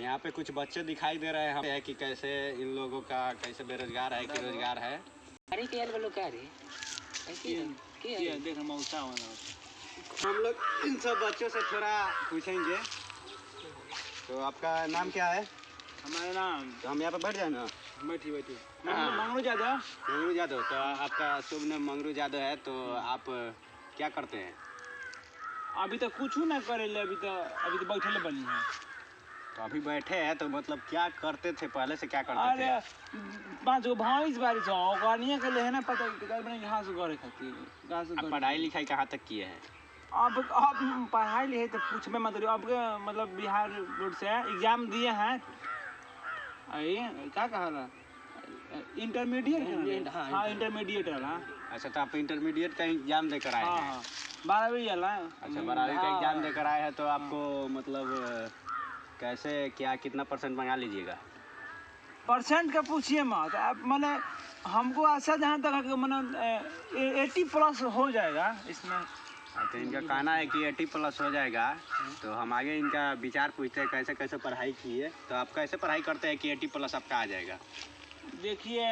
यहाँ पे कुछ बच्चे दिखाई दे रहे हैं कि कैसे इन लोगों का कैसे बेरोजगार है कि रोजगार है। अरे क्या बोलो क्या रे क्या देख मौसा होना। हम लोग इन सब बच्चों से थोड़ा पूछेंगे। तो आपका नाम क्या है? हमारा नाम तो हम यहाँ पे बैठ जाए ना। बैठी मंगरू यादव। मंगरू यादव। तो आपका शुभ नाम मंगरू यादव है। तो आप क्या करते हैं? अभी तक कुछ ना करे ले, अभी तो बैठे ले बनी है। तो अभी बैठे हैं तो मतलब क्या करते थे पहले से, क्या करते थे? अरे 5 गो भैंस बारिश हो गानिया के ले है ना, पता है बने घास गरे खातिर घास। आप पढ़ाई लिखाई कहाँ तक किए हैं? अब पढ़ाई लिखाई तो पूछबे मत। अब मतलब बिहार बोर्ड से एग्जाम दिए हैं। क्या कहा इंटरमीडिएट। हाँ इंटरमीडिएट है। अच्छा, तो आप इंटरमीडिएट का एग्जाम देकर आए हैं? हाँ 12वीं वाला। अच्छा, 12वीं का एग्जाम देकर आए हैं। तो आपको मतलब कैसे क्या कितना परसेंट मंगा लीजिएगा? परसेंट का पूछिए मत आप। मैंने हमको आशा जहाँ तक है मैंने 80+ हो जाएगा इसमें। तो इनका कहना है कि 80+ हो जाएगा। तो हम आगे इनका विचार पूछते हैं कैसे कैसे पढ़ाई किए। तो आप कैसे पढ़ाई करते हैं कि 80+ आपका आ जाएगा? देखिए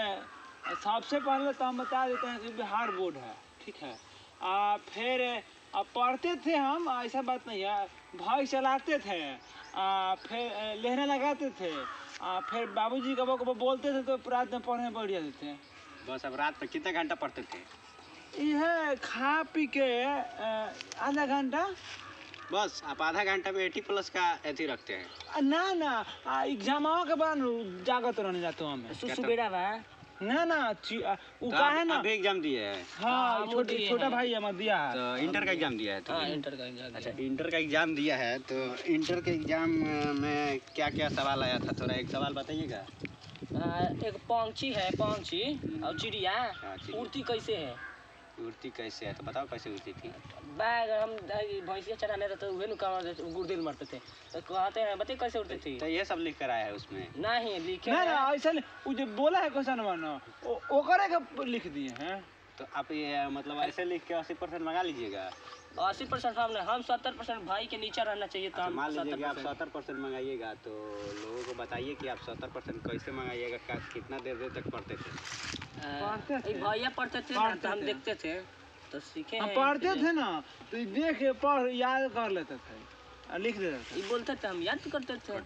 सबसे पहले तो हम बता देते हैं कि बिहार बोर्ड है, ठीक है। फिर पढ़ते थे हम, ऐसा बात नहीं है। भाई चलाते थे, फिर लहरा लगाते थे, फिर बाबूजी कबो बोलते थे तो रात में पढ़ने बैठ जाते थे। बस। अब रात में कितने घंटा पढ़ते थे? यह खा पी के आधा घंटा। बस आप आधा घंटा में 80+ का एथी रखते हैं? ना एग्जाम के बाद जागत रहने जाते हो हमें सुबेरा बा ना वो का है ना। अभी एग्जाम दिए हैं? हाँ छोटा भाई हमारा दिया है। तो इंटर का एग्जाम दिया है? तो इंटर का एग्जाम। अच्छा, इंटर का एग्जाम दिया है। तो इंटर के एग्जाम में क्या क्या सवाल आया था? थोड़ा एक सवाल बताइएगा। एक पंछी है, पंछी और चिड़िया चिड़िया। उड़ती कैसे है? उड़ती कैसे है? तो बताओ कैसे उड़ती थी। बैग हम भैंसिया चढ़ाने रहते तो वही गुर्दिल मारते थे। तो कहते हैं बताइए कैसे उड़ती थी। तो ये सब लिख कर आया है उसमें? नहीं लिखे ना ऐसा वो जो बोला है क्वेश्चन मानो ओकरे का लिख दिए हैं। तो आप ये मतलब ऐसे लिख के 80% मंगा लीजिएगा? 80% हम 70% भाई के नीचे रहना चाहिए। तो अच्छा, मान लीजिए आप 70% मंगाइएगा। तो लोगों को बताइए कि आप 70% कैसे मंगाइएगा, कितना देर तक पढ़ते थे? भैया पढ़ते थे ना, तो हम देखते थे तो सीखे। हम पढ़ते थे ना तो देख पढ़ याद कर लेते थे, लिख देते थे। बोलते थे हम याद करते थे।